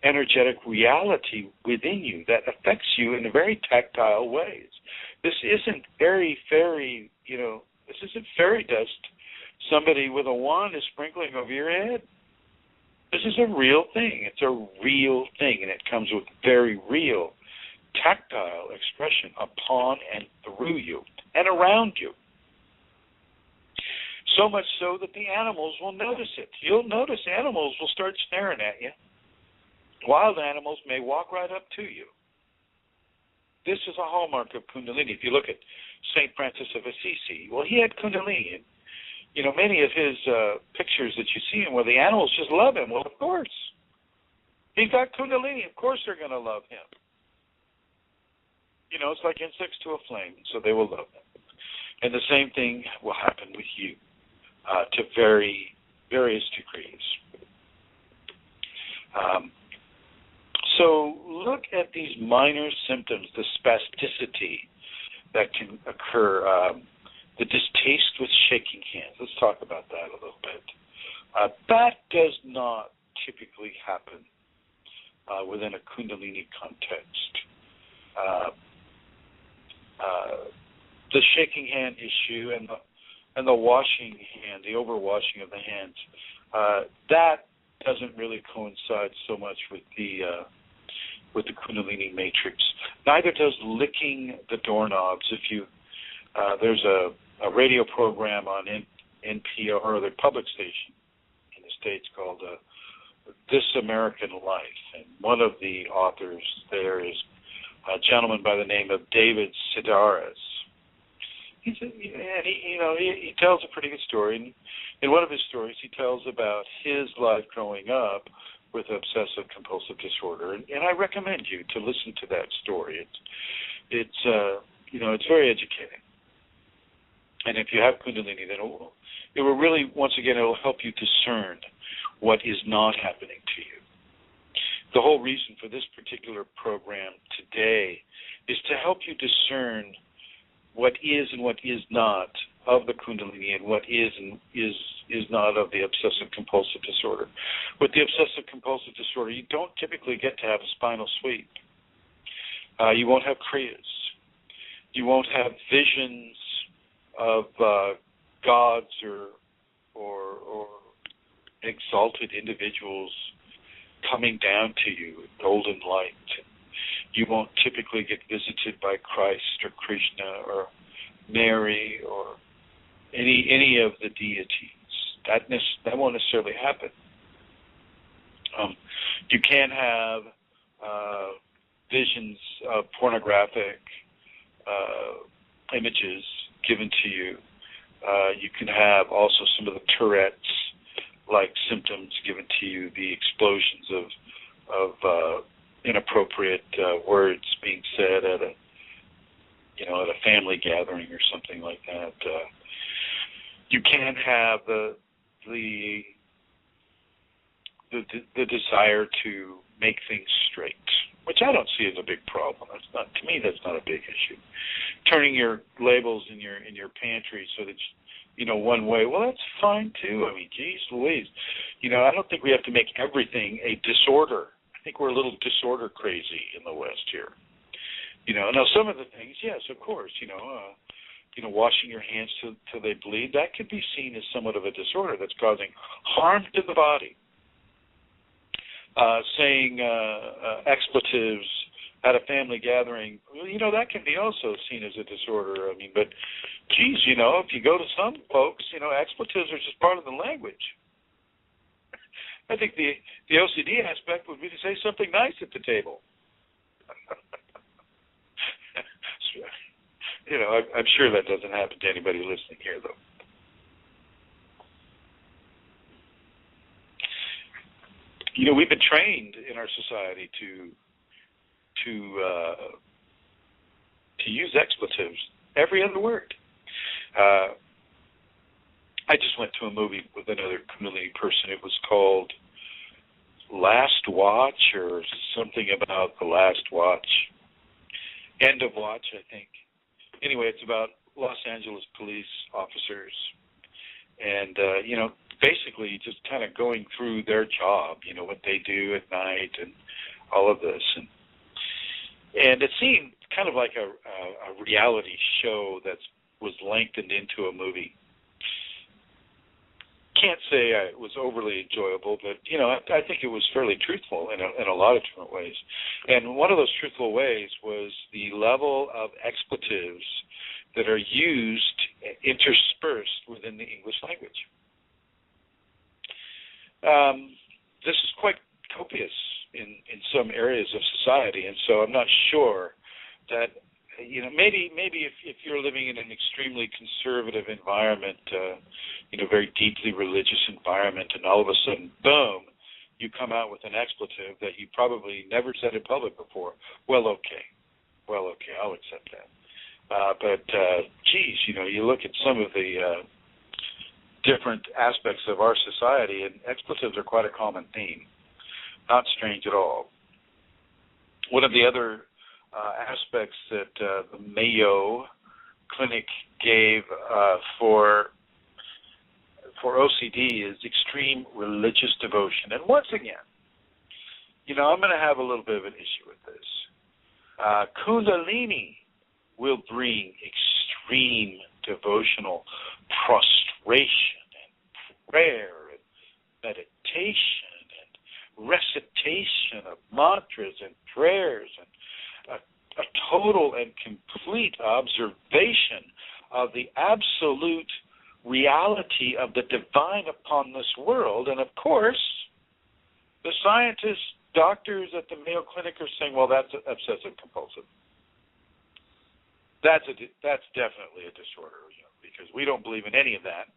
energetic reality within you that affects you in very tactile ways. This isn't fairy, this isn't fairy dust somebody with a wand is sprinkling over your head. This is a real thing. It's a real thing, and it comes with very real tactile expression upon and through you and around you. So much so that the animals will notice it. You'll notice animals will start staring at you. Wild animals may walk right up to you. This is a hallmark of Kundalini. If you look at St. Francis of Assisi, well, he had Kundalini. And, you know, many of his pictures that you see him where the animals just love him. Well, of course. He's got Kundalini. Of course they're going to love him. You know, it's like insects to a flame, so they will love him. And the same thing will happen with you to various degrees. So look at these minor symptoms, the spasticity that can occur, the distaste with shaking hands. Let's talk about that a little bit. That does not typically happen within a Kundalini context. The shaking hand issue and the washing hand, the overwashing of the hands, that doesn't really coincide so much with the Kundalini matrix. Neither does licking the doorknobs. If you there's a radio program on NPR, or the public station in the States called This American Life, and one of the authors there is a gentleman by the name of David Sedaris. He tells a pretty good story. And in one of his stories, he tells about his life growing up with obsessive compulsive disorder, and I recommend you to listen to that story. It's very educating. And if you have Kundalini, then it will really, once again, it will help you discern what is not happening to you. The whole reason for this particular program today is to help you discern what is and what is not of the Kundalini and what is and is not of the obsessive compulsive disorder. With the obsessive compulsive disorder, you don't typically get to have a spinal sweep. You won't have kriyas. You won't have visions of gods or exalted individuals coming down to you in golden light. You won't typically get visited by Christ or Krishna or Mary or any of the deities. That won't necessarily happen. You can have visions of pornographic images given to you. You can have also some of the Tourette's-like symptoms given to you, the explosions of inappropriate words being said at a family gathering or something like that. You can have the desire to make things straight, which I don't see as a big problem. To me, that's not a big issue. Turning your labels in your pantry so that one way, well, that's fine too. I mean, geez Louise, I don't think we have to make everything a disorder. I think we're a little disorder crazy in the West here. Now some of the things, yes, of course, washing your hands till they bleed, that could be seen as somewhat of a disorder that's causing harm to the body. Saying expletives at a family gathering, that can be also seen as a disorder. I mean, but geez, if you go to some folks, expletives are just part of the language. I think the OCD aspect would be to say something nice at the table. I'm sure that doesn't happen to anybody listening here, though. We've been trained in our society to use expletives, every other word. I just went to a movie with another Kundalini person. It was called Last Watch or something about the last watch. End of Watch, I think. Anyway, it's about Los Angeles police officers and, basically just kind of going through their job, what they do at night and all of this. And it seemed kind of like a reality show that was lengthened into a movie. can't say it was overly enjoyable, but I think it was fairly truthful in a lot of different ways. And one of those truthful ways was the level of expletives that are used interspersed within the English language. This is quite copious in some areas of society, and so I'm not sure that maybe if you're living in an extremely conservative environment, very deeply religious environment, and all of a sudden, boom, you come out with an expletive that you probably never said in public before. Well, okay, I'll accept that. But geez, you look at some of the different aspects of our society, and expletives are quite a common theme. Not strange at all. One of the other aspects that the Mayo Clinic gave for OCD is extreme religious devotion. And once again, I'm going to have a little bit of an issue with this. Kundalini will bring extreme devotional prostration and prayer and meditation and recitation of mantras and prayers and a total and complete observation of the absolute reality of the divine upon this world. And of course, the scientists, doctors at the Mayo Clinic are saying, well, that's obsessive compulsive. That's definitely a disorder, because we don't believe in any of that.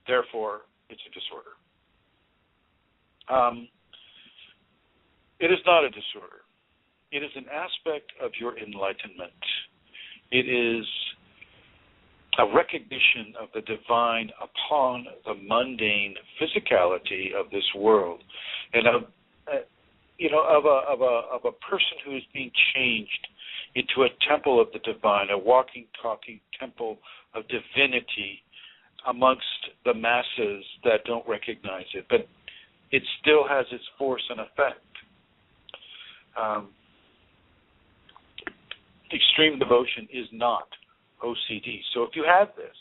Therefore, it's a disorder. It is not a disorder. It is an aspect of your enlightenment. It is a recognition of the divine upon the mundane physicality of this world, and of a person who is being changed into a temple of the divine, a walking, talking temple of divinity amongst the masses that don't recognize it, but it still has its force and effect. Extreme devotion is not OCD. So if you have this,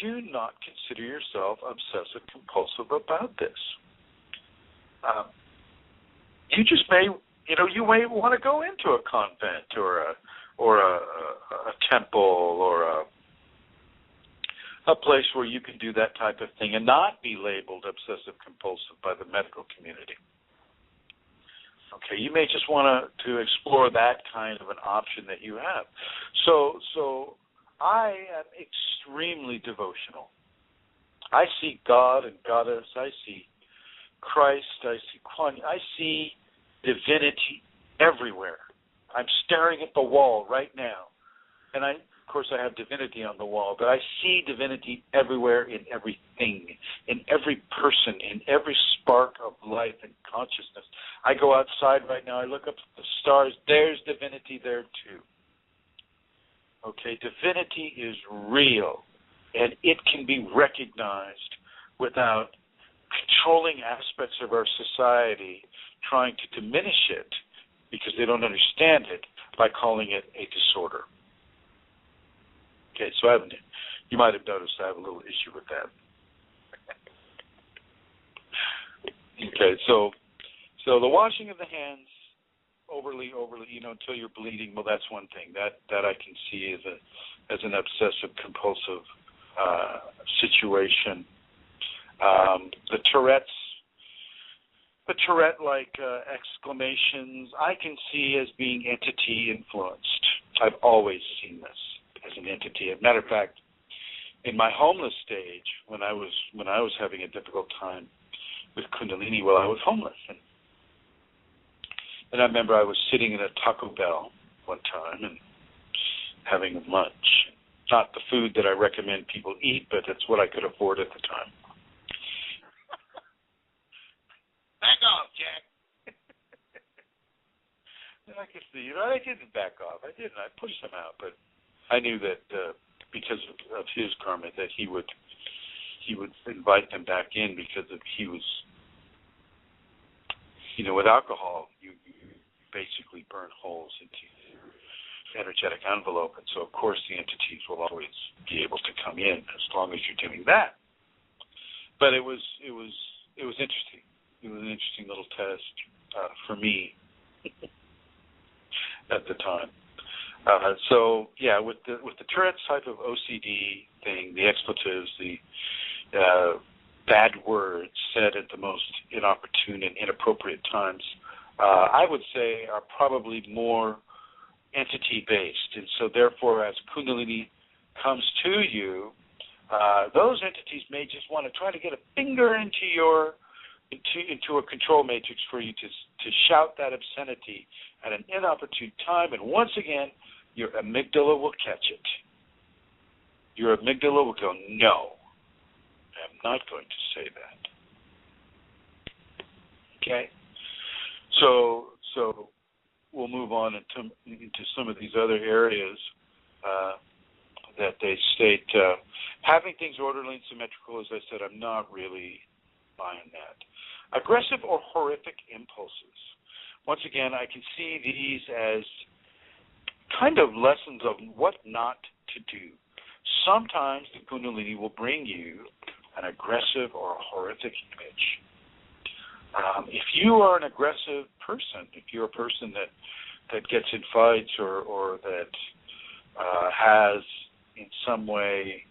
do not consider yourself obsessive compulsive about this. You just may, you may want to go into a convent or a temple or a place where you can do that type of thing and not be labeled obsessive compulsive by the medical community. Okay, you may just want to explore that kind of an option that you have. So I am extremely devotional. I see God and Goddess. I see Christ. I see Kuan. I see divinity everywhere. I'm staring at the wall right now, and of course, I have divinity on the wall, but I see divinity everywhere in everything, in every person, in every spark of life and consciousness. I go outside right now, I look up at the stars, there's divinity there too. Okay, divinity is real, and it can be recognized without controlling aspects of our society trying to diminish it because they don't understand it by calling it a disorder. Okay, so you might have noticed I have a little issue with that. Okay, so the washing of the hands overly, until you're bleeding, well, that's one thing. That I can see as an obsessive compulsive situation. The Tourette-like exclamations, I can see as being entity influenced. I've always seen this as an entity. As a matter of fact, in my homeless stage, when I was having a difficult time with Kundalini, well, I was homeless, and I remember I was sitting in a Taco Bell one time and having lunch. Not the food that I recommend people eat, but it's what I could afford at the time. Back off, Jack. And I could see, I didn't back off. I didn't. I pushed him out, but I knew that because of his karma that he would invite them back in because he was, with alcohol you basically burn holes into your energetic envelope, and so of course the entities will always be able to come in as long as you're doing that. but it was interesting. It was an interesting little test for me at the time. So yeah, with the Tourette's type of OCD thing, the expletives, the bad words said at the most inopportune and inappropriate times, I would say are probably more entity-based. And so therefore, as Kundalini comes to you, those entities may just want to try to get a finger into a control matrix for you to shout that obscenity at an inopportune time. And once again, your amygdala will catch it. Your amygdala will go, no, I'm not going to say that. Okay? So we'll move on into some of these other areas that they state. Having things orderly and symmetrical, as I said, I'm not really buying that. Aggressive or horrific impulses. Once again, I can see these as kind of lessons of what not to do. Sometimes the Kundalini will bring you an aggressive or a horrific image. If you are an aggressive person, if you're a person that gets in fights or that has in some way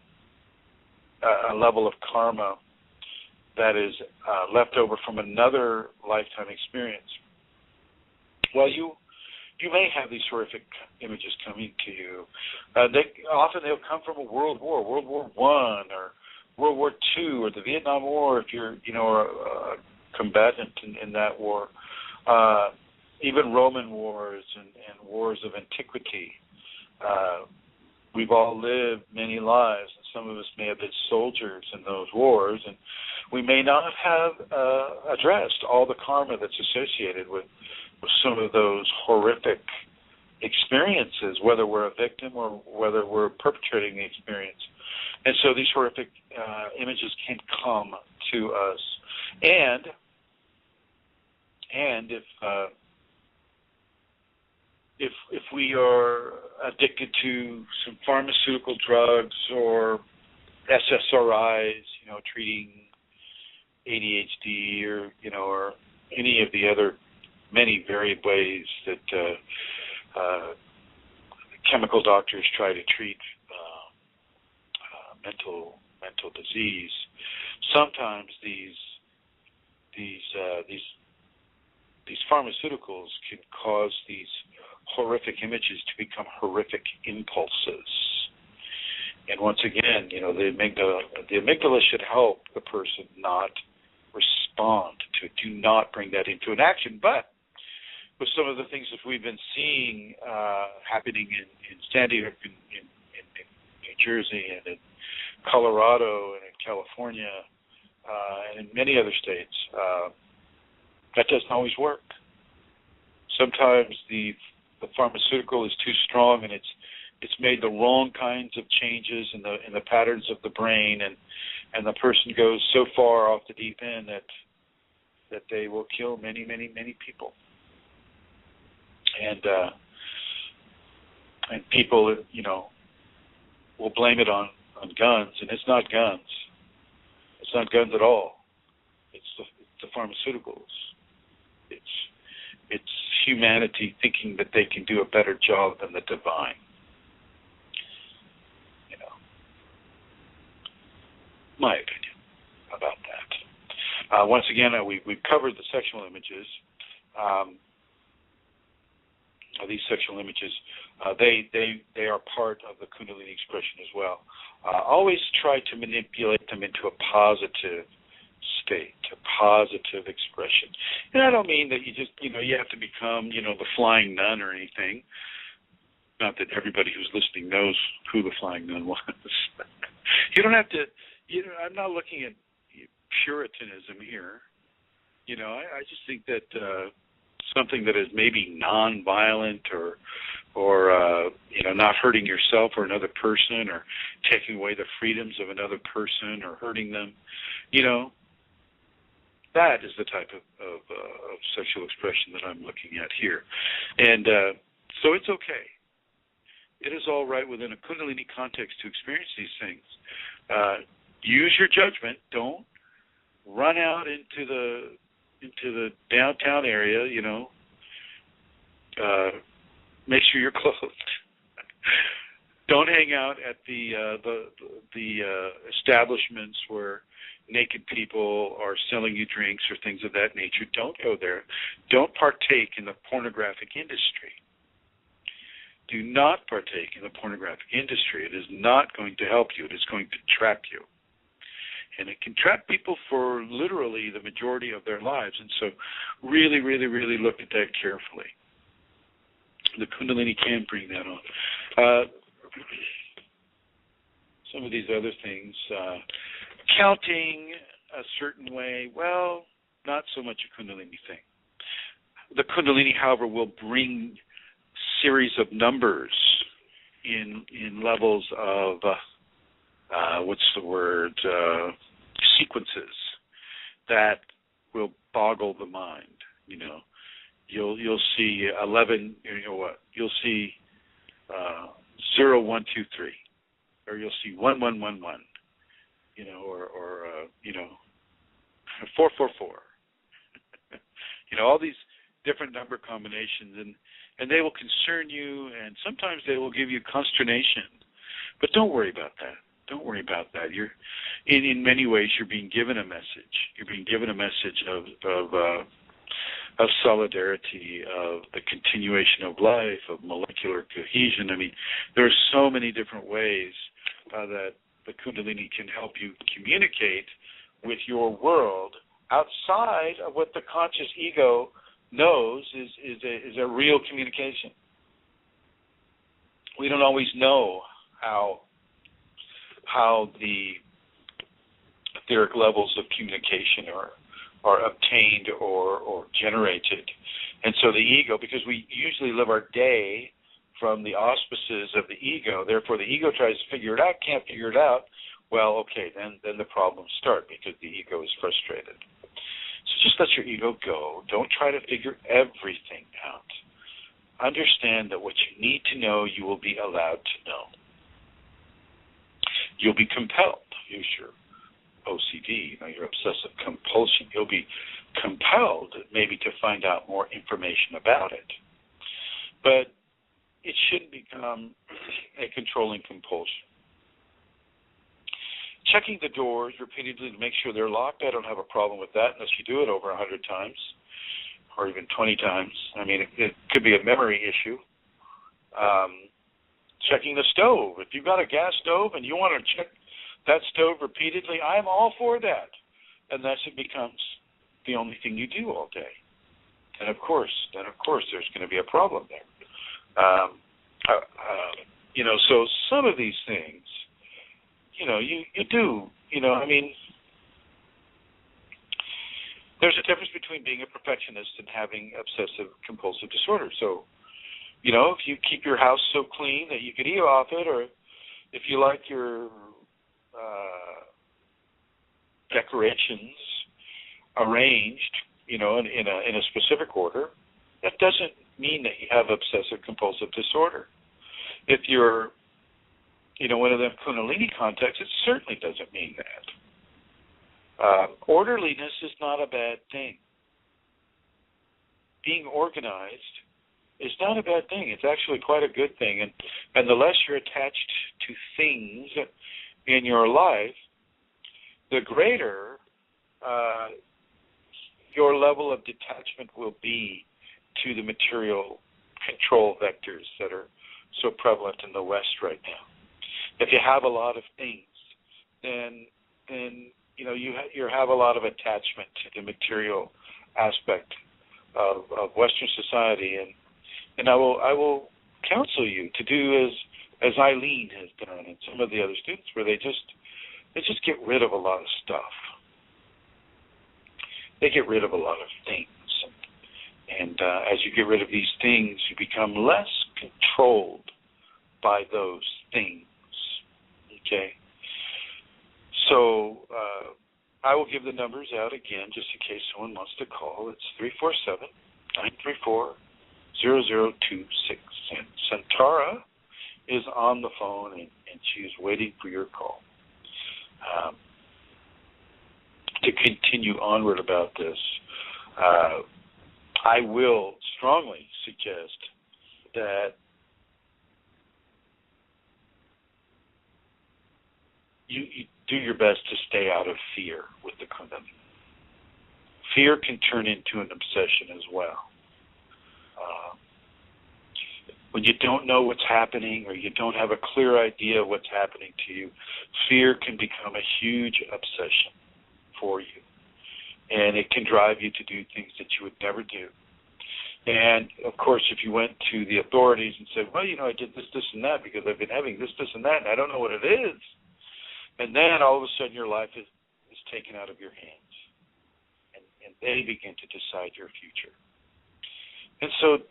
a level of karma that is left over from another lifetime experience, well, you may have these horrific images coming to you. They'll come from a World War, World War I, or World War II, or the Vietnam War, if you're a combatant in that war. Even Roman wars and wars of antiquity. We've all lived many lives, and some of us may have been soldiers in those wars, and we may not have addressed all the karma that's associated with some of those horrific experiences, whether we're a victim or whether we're perpetrating the experience. And so these horrific images can come to us. And if we are addicted to some pharmaceutical drugs or SSRIs, treating ADHD or any of the other many varied ways that chemical doctors try to treat mental disease, sometimes these pharmaceuticals can cause these horrific images to become horrific impulses. And once again, the amygdala should help the person not respond to it. Do not bring that into an action. But with some of the things that we've been seeing happening in Sandy Hook, in New Jersey, and in Colorado, and in California, and in many other states, that doesn't always work. Sometimes the pharmaceutical is too strong, and it's made the wrong kinds of changes in the patterns of the brain, and the person goes so far off the deep end that they will kill many, many, many people. And people, will blame it on guns, and it's not guns. It's not guns at all. It's the pharmaceuticals. It's humanity thinking that they can do a better job than the divine. My opinion about that. Once again, we've covered the sexual images. These sexual images, they are part of the Kundalini expression as well. Always try to manipulate them into a positive state, a positive expression. And I don't mean that you just, you have to become, the flying nun or anything. Not that everybody who's listening knows who the flying nun was. You don't have to, I'm not looking at Puritanism here. I just think that something that is maybe non-violent or not hurting yourself or another person or taking away the freedoms of another person or hurting them, that is the type of sexual expression that I'm looking at here. And so it's okay. It is all right within a Kundalini context to experience these things. Use your judgment. Don't run out into the downtown area, make sure you're clothed. Don't hang out at the establishments where naked people are selling you drinks or things of that nature. Don't go there. Don't partake in the pornographic industry. Do not partake in the pornographic industry. It is not going to help you. It is going to trap you. And it can trap people for literally the majority of their lives. And so really, really, really look at that carefully. The Kundalini can bring that on. Some of these other things, counting a certain way, well, not so much a Kundalini thing. The Kundalini, however, will bring series of numbers in levels of sequences that will boggle the mind. You'll see 11. You'll see 0, 1, 2, 3, or you'll see 1, 1, 1, 1. Or 4, 4, 4. All these different number combinations, and they will concern you, and sometimes they will give you consternation. But don't worry about that. Don't worry about that. You're, in many ways, you're being given a message. You're being given a message of solidarity, of the continuation of life, of molecular cohesion. I mean, there are so many different ways that the Kundalini can help you communicate with your world outside of what the conscious ego knows is a real communication. We don't always know how the etheric levels of communication are obtained or generated. And so the ego, because we usually live our day from the auspices of the ego, therefore the ego tries to figure it out, can't figure it out, well, okay, then the problems start because the ego is frustrated. So just let your ego go. Don't try to figure everything out. Understand that what you need to know, you will be allowed to know. You'll be compelled. Use your OCD, your obsessive compulsion. You'll be compelled maybe to find out more information about it. But it shouldn't become a controlling compulsion. Checking the doors repeatedly to make sure they're locked, I don't have a problem with that unless you do it over 100 times or even 20 times. I mean, it could be a memory issue. Checking the stove. If you've got a gas stove and you want to check that stove repeatedly, I'm all for that. Unless it becomes the only thing you do all day. And of course, there's going to be a problem there. So some of these things, you do, I mean, there's a difference between being a perfectionist and having obsessive compulsive disorder. So, if you keep your house so clean that you could eat off it, or if you like your decorations arranged, in a specific order, that doesn't mean that you have obsessive compulsive disorder. If you're, one of them Kundalini contexts, it certainly doesn't mean that. Orderliness is not a bad thing. Being organized is not a bad thing. It's actually quite a good thing. And the less you're attached to things in your life, the greater your level of detachment will be to the material control vectors that are so prevalent in the West right now. If you have a lot of things, then you have a lot of attachment to the material aspect of Western society, and I will counsel you to do as Eileen has done and some of the other students, where they just get rid of a lot of stuff. They get rid of a lot of things. And as you get rid of these things, you become less controlled by those things. Okay? So I will give the numbers out again just in case someone wants to call. It's 347-934-0026. And Santara is on the phone, and she is waiting for your call. To continue onward about this, I will strongly suggest that you do your best to stay out of fear with the Kundalini. Fear can turn into an obsession as well. When you don't know what's happening or you don't have a clear idea of what's happening to you, fear can become a huge obsession for you. And it can drive you to do things that you would never do. And, of course, if you went to the authorities and said, well, I did this, this, and that because I've been having this, this, and that, and I don't know what it is, and then all of a sudden your life is taken out of your hands. And they begin to decide your future. And so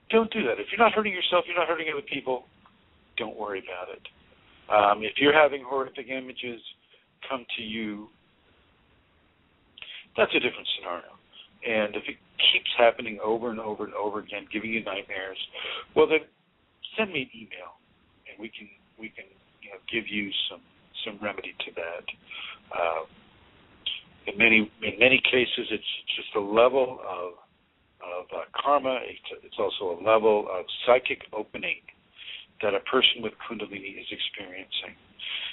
don't do that. If you're not hurting yourself, you're not hurting other people, don't worry about it. If you're having horrific images come to you, that's a different scenario. And if it keeps happening over and over and over again, giving you nightmares, well then send me an email, and we can give you some remedy to that. In many cases, it's just a level of karma. It's also a level of psychic opening that a person with Kundalini is experiencing.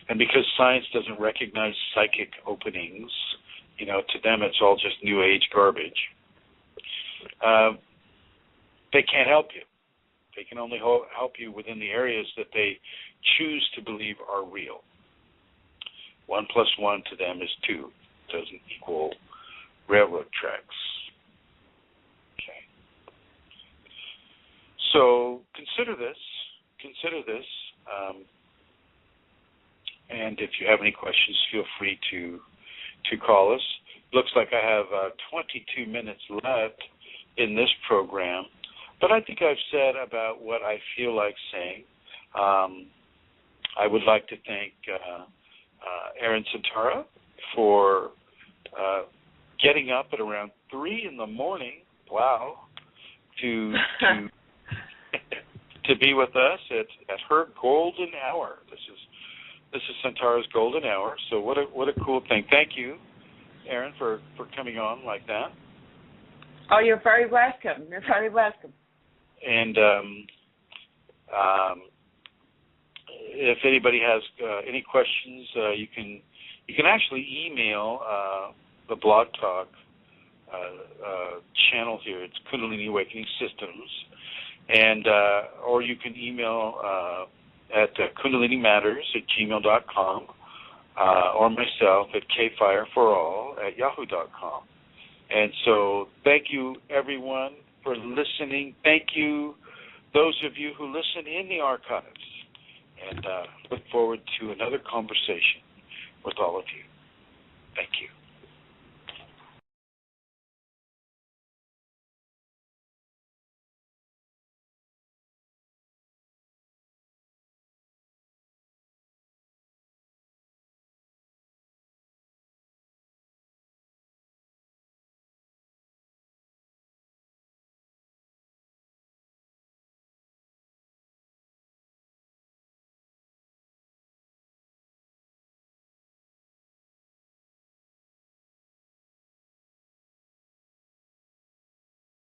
And because science doesn't recognize psychic openings, to them it's all just New Age garbage, they can't help you. They can only help you within the areas that they choose to believe are real. 1 + 1 to them is 2. Doesn't equal railroad tracks. Okay. So consider this. And if you have any questions, feel free to call us. Looks like I have 22 minutes left in this program, but I think I've said about what I feel like saying. I would like to thank Aaron Santara for getting up at around 3 in the morning. Wow, to to be with us at her golden hour. This is Santara's golden hour. So what a cool thing. Thank you, Aaron, for coming on like that. Oh, you're very welcome. You're very welcome. And if anybody has any questions, you can actually email the BlogTalk channel here. It's Kundalini Awakening Systems, and or you can email at kundalinimatters@gmail.com or myself at kfireforall@yahoo.com. And so thank you, everyone, for listening. thank you, those of you who listen in the archives. And look forward to another conversation with all of you. Thank you.